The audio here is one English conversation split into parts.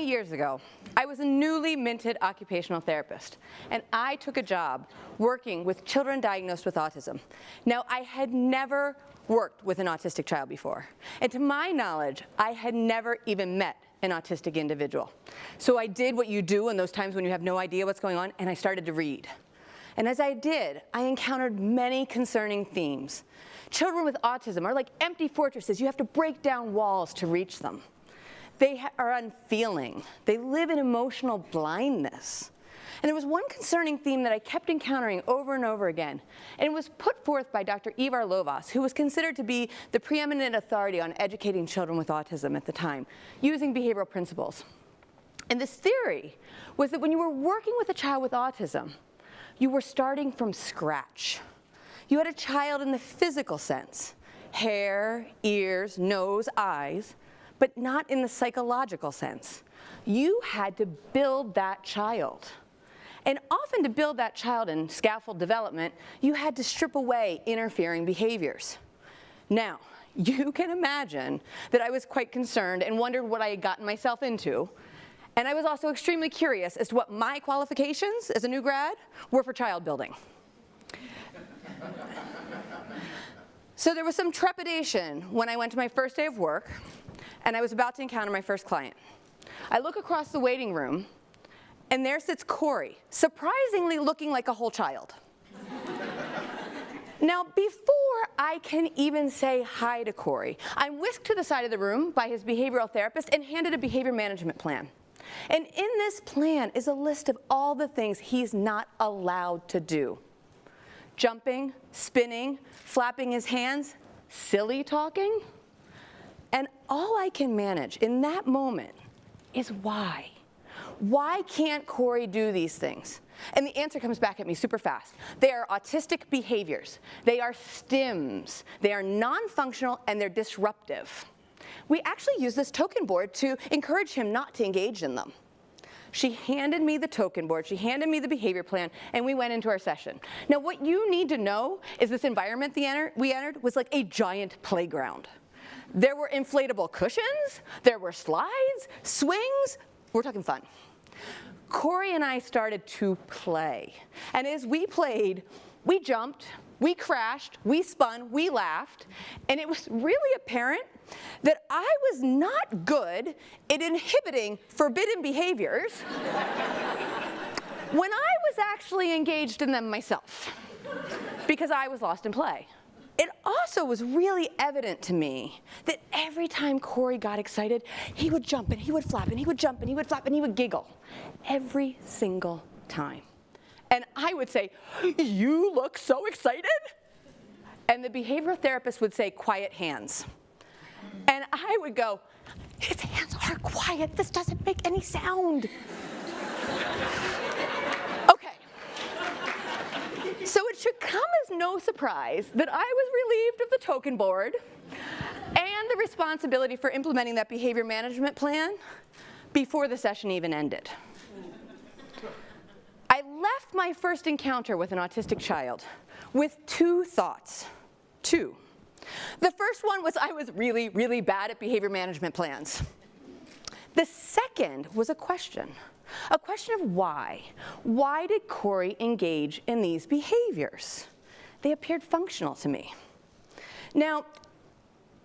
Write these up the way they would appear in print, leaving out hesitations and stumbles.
years ago, I was a newly minted occupational therapist, and I took a job working with children diagnosed with autism. Now, I had never worked with an autistic child before, and to my knowledge, I had never even met an autistic individual. So I did what you do in those times when you have no idea what's going on, and I started to read. And as I did, I encountered many concerning themes. Children with autism are like empty fortresses. You have to break down walls to reach them. They are unfeeling. They live in emotional blindness. And there was one concerning theme that I kept encountering over and over again. And it was put forth by Dr. Ivar Lovaas, who was considered to be the preeminent authority on educating children with autism at the time, using behavioral principles. And this theory was that when you were working with a child with autism, you were starting from scratch. You had a child in the physical sense, hair, ears, nose, eyes, but not in the psychological sense. You had to build that child. And often to build that child in scaffold development, you had to strip away interfering behaviors. Now, you can imagine that I was quite concerned and wondered what I had gotten myself into. And I was also extremely curious as to what my qualifications as a new grad were for child building. So there was some trepidation when I went to my first day of work, and I was about to encounter my first client. I look across the waiting room, and there sits Corey, surprisingly looking like a whole child. Now, before I can even say hi to Corey, I'm whisked to the side of the room by his behavioral therapist and handed a behavior management plan. And in this plan is a list of all the things he's not allowed to do. Jumping, spinning, flapping his hands, silly talking. And all I can manage in that moment is why. Why can't Corey do these things? And the answer comes back at me super fast. They are autistic behaviors. They are stims. They are non-functional and they're disruptive. We actually use this token board to encourage him not to engage in them. She handed me the token board, she handed me the behavior plan, and we went into our session. Now what you need to know is this environment we entered was like a giant playground. There were inflatable cushions, there were slides, swings, we're talking fun. Corey and I started to play. And as we played, we jumped, we crashed, we spun, we laughed, and it was really apparent that I was not good at inhibiting forbidden behaviors when I was actually engaged in them myself, because I was lost in play. It also was really evident to me that every time Corey got excited, he would jump and he would flap and he would jump and he would flap and he would giggle. Every single time. And I would say, "You look so excited." And the behavioral therapist would say, "Quiet hands." And I would go, "His hands are quiet. This doesn't make any sound." Okay. So it should come as no surprise that I was relieved of the token board and the responsibility for implementing that behavior management plan before the session even ended. I left my first encounter with an autistic child with two thoughts. Two. The first one was I was really, really bad at behavior management plans. The second was a question of why. Why did Corey engage in these behaviors? They appeared functional to me. Now,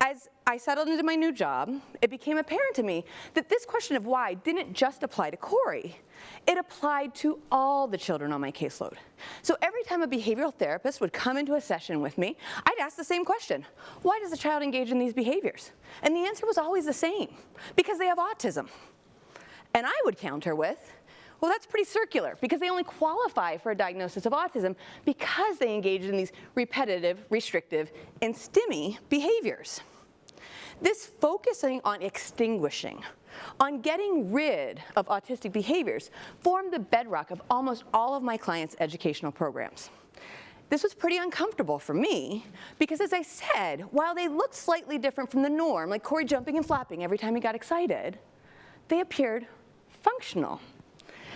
as I settled into my new job, it became apparent to me that this question of why didn't just apply to Corey. It applied to all the children on my caseload. So every time a behavioral therapist would come into a session with me, I'd ask the same question. Why does the child engage in these behaviors? And the answer was always the same, because they have autism. And I would counter with, well, that's pretty circular, because they only qualify for a diagnosis of autism because they engage in these repetitive, restrictive, and stimmy behaviors. This focusing on extinguishing, on getting rid of autistic behaviors, formed the bedrock of almost all of my clients' educational programs. This was pretty uncomfortable for me because, as I said, while they looked slightly different from the norm, like Corey jumping and flapping every time he got excited, they appeared functional.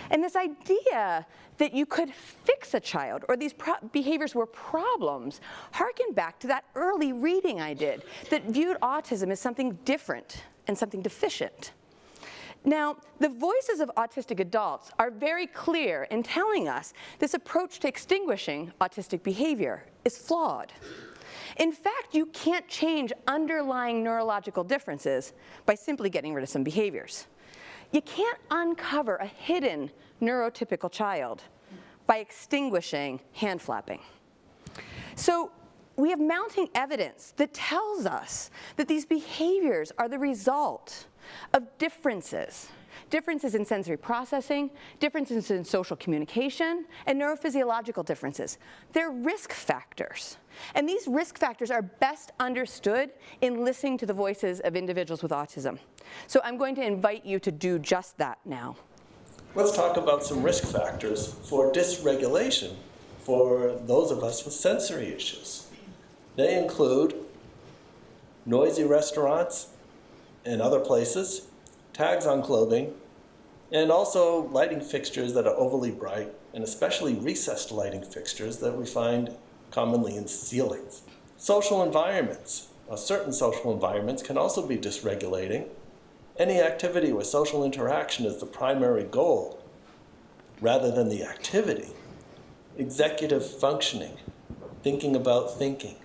And this idea that you could fix a child or these behaviors were problems harkened back to that early reading I did that viewed autism as something different and something deficient. Now, the voices of autistic adults are very clear in telling us this approach to extinguishing autistic behavior is flawed. In fact, you can't change underlying neurological differences by simply getting rid of some behaviors. You can't uncover a hidden neurotypical child by extinguishing hand flapping. So we have mounting evidence that tells us that these behaviors are the result of differences in sensory processing, differences in social communication, and neurophysiological differences. They're risk factors. And these risk factors are best understood in listening to the voices of individuals with autism. So I'm going to invite you to do just that now. Let's talk about some risk factors for dysregulation for those of us with sensory issues. They include noisy restaurants and other places, tags on clothing, and also lighting fixtures that are overly bright, and especially recessed lighting fixtures that we find commonly in ceilings. Social environments. Certain social environments can also be dysregulating. Any activity where social interaction is the primary goal, rather than the activity. Executive functioning, thinking about thinking.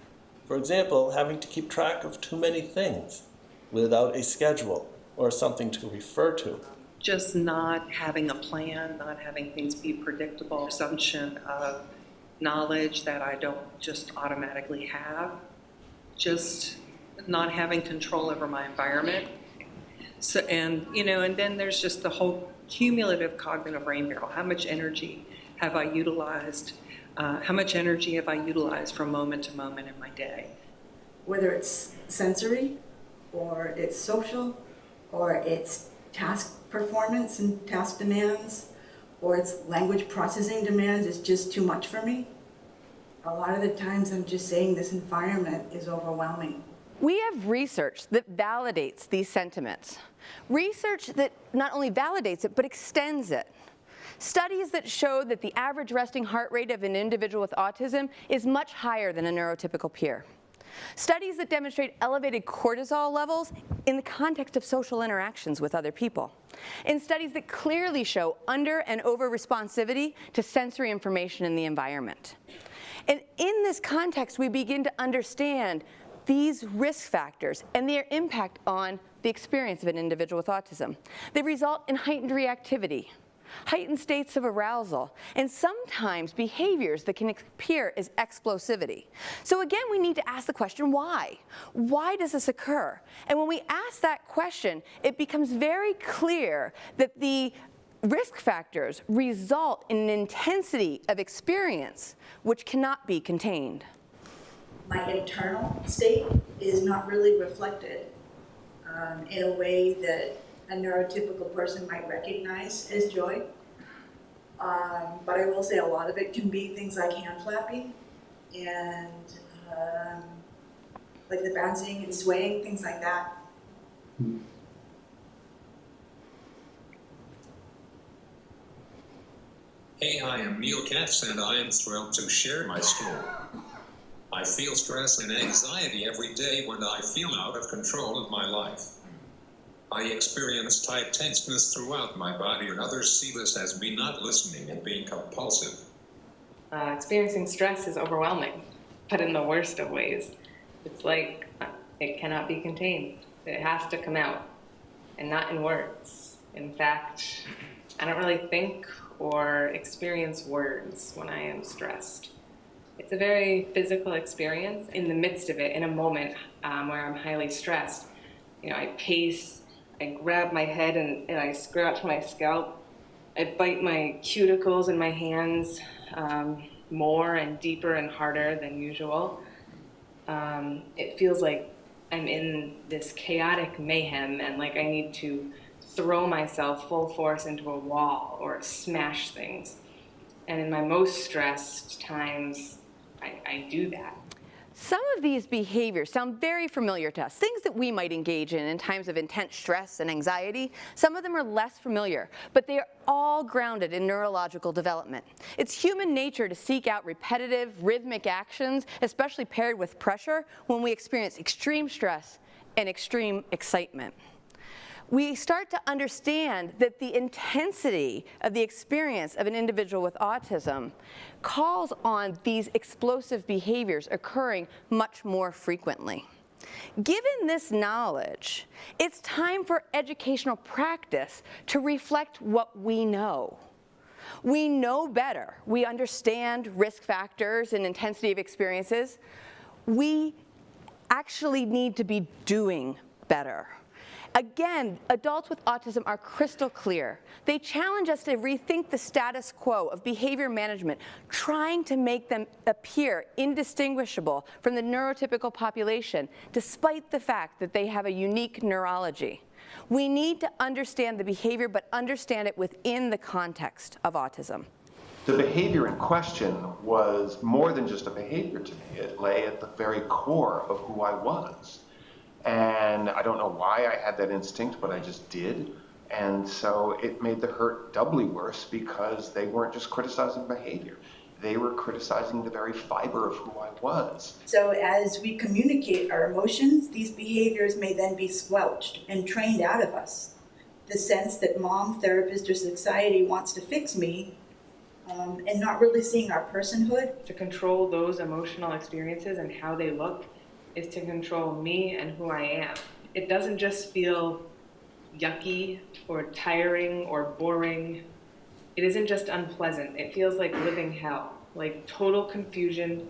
For example, having to keep track of too many things without a schedule or something to refer to. Just not having a plan, not having things be predictable, assumption of knowledge that I don't just automatically have, just not having control over my environment. So, and then there's just the whole cumulative cognitive rain barrel. How much energy have I utilized? How much energy have I utilized from moment to moment in my day? Whether it's sensory, or it's social, or it's task performance and task demands, or it's language processing demands, is just too much for me. A lot of the times I'm just saying this environment is overwhelming. We have research that validates these sentiments. Research that not only validates it, but extends it. Studies that show that the average resting heart rate of an individual with autism is much higher than a neurotypical peer. Studies that demonstrate elevated cortisol levels in the context of social interactions with other people. And studies that clearly show under and over responsivity to sensory information in the environment. And in this context, we begin to understand these risk factors and their impact on the experience of an individual with autism. They result in heightened reactivity, heightened states of arousal, and sometimes behaviors that can appear as explosivity. So again, we need to ask the question, why? Why does this occur? And when we ask that question, it becomes very clear that the risk factors result in an intensity of experience which cannot be contained. My internal state is not really reflected in a way that a neurotypical person might recognize as joy. But I will say a lot of it can be things like hand flapping and like the bouncing and swaying, things like that. Hey, I am Neil Katz, and I am thrilled to share my story. I feel stress and anxiety every day when I feel out of control of my life. I experience tight tenseness throughout my body, and others see this as me not listening and being compulsive. Experiencing stress is overwhelming, but in the worst of ways. It's like it cannot be contained. It has to come out, and not in words. In fact, I don't really think or experience words when I am stressed. It's a very physical experience. In the midst of it, in a moment where I'm highly stressed, I pace, I grab my head and I scratch my scalp. I bite my cuticles in my hands more and deeper and harder than usual. It feels like I'm in this chaotic mayhem and like I need to throw myself full force into a wall or smash things. And in my most stressed times, I do that. Some of these behaviors sound very familiar to us, things that we might engage in times of intense stress and anxiety. Some of them are less familiar, but they are all grounded in neurological development. It's human nature to seek out repetitive, rhythmic actions, especially paired with pressure, when we experience extreme stress and extreme excitement. we start to understand that the intensity of the experience of an individual with autism calls on these explosive behaviors occurring much more frequently. Given this knowledge, it's time for educational practice to reflect what we know. We know better. We understand risk factors and intensity of experiences. We actually need to be doing better. Again, adults with autism are crystal clear. They challenge us to rethink the status quo of behavior management, trying to make them appear indistinguishable from the neurotypical population, despite the fact that they have a unique neurology. We need to understand the behavior, but understand it within the context of autism. The behavior in question was more than just a behavior to me. It lay at the very core of who I was. And I don't know why I had that instinct, but I just did. And so it made the hurt doubly worse because they weren't just criticizing behavior. They were criticizing the very fiber of who I was. So as we communicate our emotions, these behaviors may then be squelched and trained out of us. The sense that mom, therapist, or society wants to fix me, and not really seeing our personhood. To control those emotional experiences and how they look is to control me and who I am. It doesn't just feel yucky or tiring or boring. It isn't just unpleasant. It feels like living hell, like total confusion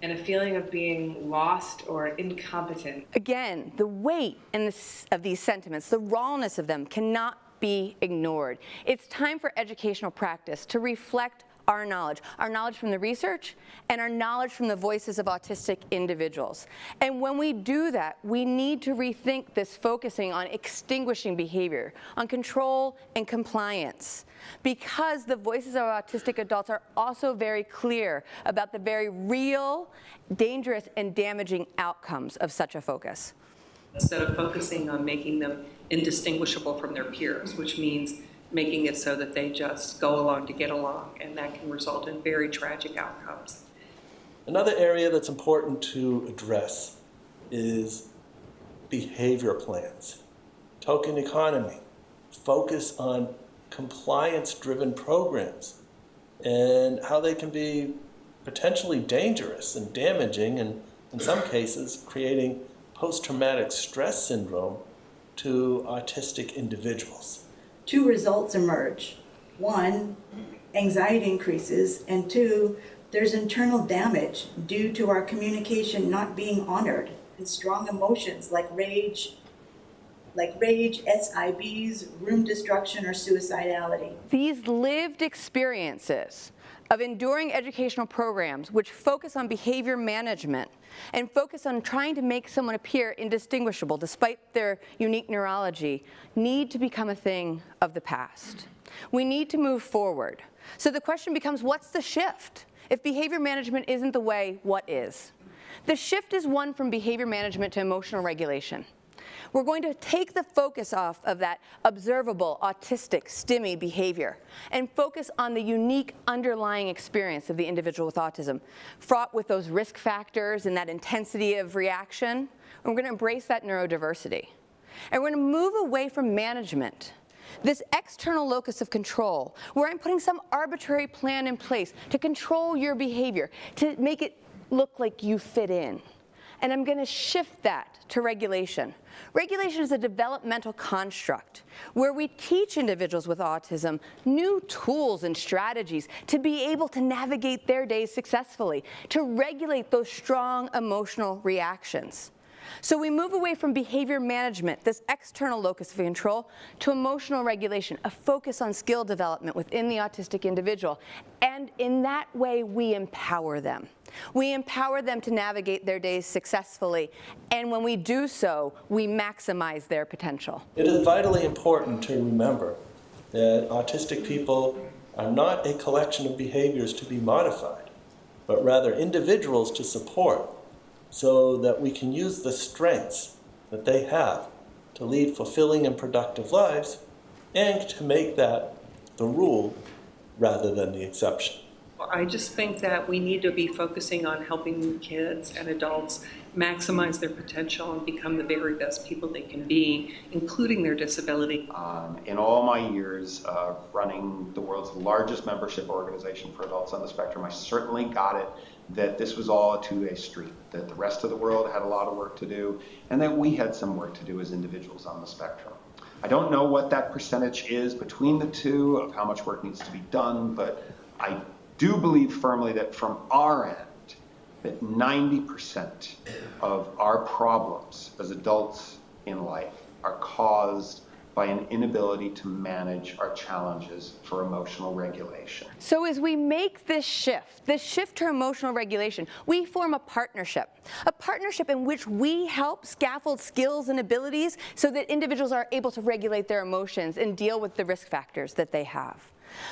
and a feeling of being lost or incompetent. Again, the weight of these sentiments, the rawness of them, cannot be ignored. It's time for educational practice to reflect our knowledge from the research and our knowledge from the voices of autistic individuals. And when we do that, we need to rethink this focusing on extinguishing behavior, on control and compliance, because the voices of autistic adults are also very clear about the very real, dangerous, and damaging outcomes of such a focus. Instead of focusing on making them indistinguishable from their peers, which means making it so that they just go along to get along, and that can result in very tragic outcomes. Another area that's important to address is behavior plans, token economy, focus on compliance-driven programs, and how they can be potentially dangerous and damaging, and in some cases creating post-traumatic stress syndrome to autistic individuals. Two results emerge. One, anxiety increases, and two, there's internal damage due to our communication not being honored, and strong emotions like rage, SIBs, room destruction, or suicidality. These lived experiences of enduring educational programs which focus on behavior management and focus on trying to make someone appear indistinguishable despite their unique neurology need to become a thing of the past. We need to move forward. So the question becomes, what's the shift? If behavior management isn't the way, what is? The shift is one from behavior management to emotional regulation. We're going to take the focus off of that observable, autistic, STIMI behavior and focus on the unique underlying experience of the individual with autism, fraught with those risk factors and that intensity of reaction. And we're going to embrace that neurodiversity. And we're going to move away from management, this external locus of control, where I'm putting some arbitrary plan in place to control your behavior, to make it look like you fit in. And I'm going to shift that to regulation. Regulation is a developmental construct where we teach individuals with autism new tools and strategies to be able to navigate their days successfully, to regulate those strong emotional reactions. So we move away from behavior management, this external locus of control, to emotional regulation, a focus on skill development within the autistic individual. And in that way, we empower them. We empower them to navigate their days successfully. And when we do so, we maximize their potential. It is vitally important to remember that autistic people are not a collection of behaviors to be modified, but rather individuals to support, so that we can use the strengths that they have to lead fulfilling and productive lives, and to make that the rule rather than the exception. I just think that we need to be focusing on helping kids and adults maximize their potential and become the very best people they can be, including their disability. In all my years of running the world's largest membership organization for adults on the spectrum, I certainly got it that this was all a two-way street, that the rest of the world had a lot of work to do, and that we had some work to do as individuals on the spectrum. I don't know what that percentage is between the two of how much work needs to be done, but I do believe firmly that from our end, that 90% of our problems as adults in life are caused by an inability to manage our challenges for emotional regulation. So as we make this shift to emotional regulation, we form a partnership in which we help scaffold skills and abilities so that individuals are able to regulate their emotions and deal with the risk factors that they have.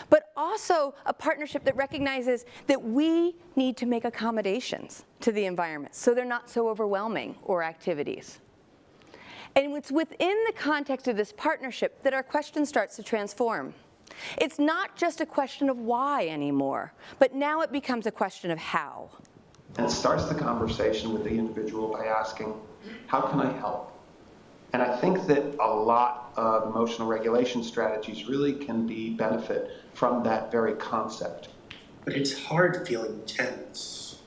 But also a partnership that recognizes that we need to make accommodations to the environment so they're not so overwhelming or activities. And it's within the context of this partnership that our question starts to transform. It's not just a question of why anymore, but now it becomes a question of how. And it starts the conversation with the individual by asking, how can I help? And I think that a lot of emotional regulation strategies really can benefit from that very concept. But it's hard feeling tense.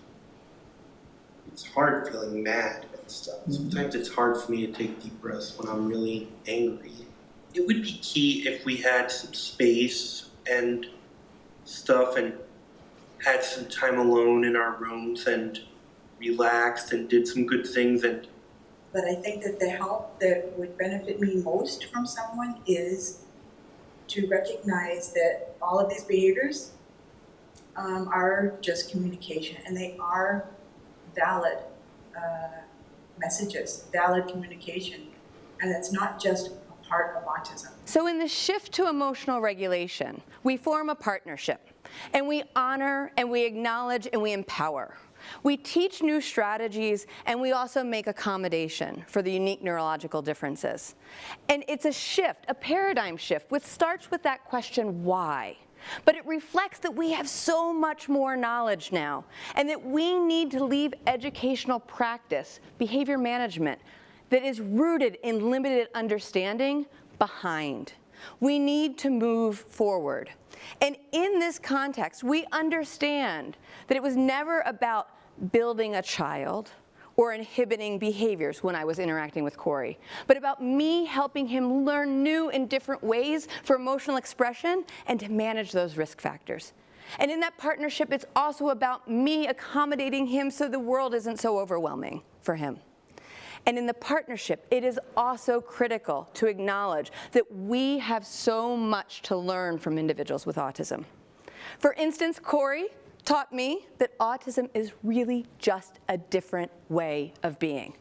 It's hard feeling mad and stuff. Sometimes it's hard for me to take deep breaths when I'm really angry. It would be key if we had some space and stuff and had some time alone in our rooms and relaxed and did some good things. But I think that the help that would benefit me most from someone is to recognize that all of these behaviors are just communication, and they are valid messages, valid communication, and it's not just a part of autism. So in the shift to emotional regulation, we form a partnership, and we honor, and we acknowledge, and we empower. We teach new strategies, and we also make accommodation for the unique neurological differences. And it's a shift, a paradigm shift, which starts with that question, why? But it reflects that we have so much more knowledge now, and that we need to leave educational practice, behavior management, that is rooted in limited understanding behind. We need to move forward. And in this context, we understand that it was never about building a child or inhibiting behaviors when I was interacting with Corey, but about me helping him learn new and different ways for emotional expression and to manage those risk factors. And in that partnership, it's also about me accommodating him so the world isn't so overwhelming for him. And in the partnership, it is also critical to acknowledge that we have so much to learn from individuals with autism. For instance, Corey taught me that autism is really just a different way of being.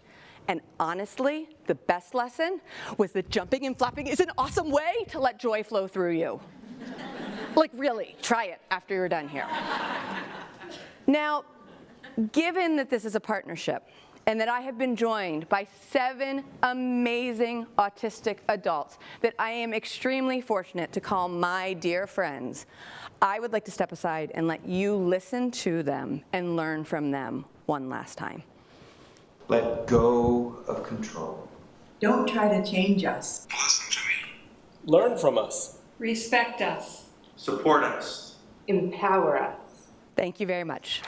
And honestly, the best lesson was that jumping and flapping is an awesome way to let joy flow through you. Like really, try it after you're done here. Now, given that this is a partnership, and that I have been joined by 7 amazing autistic adults that I am extremely fortunate to call my dear friends, I would like to step aside and let you listen to them and learn from them one last time. Let go of control. Don't try to change us. Listen to me. Learn from us. Respect us. Support us. Empower us. Thank you very much.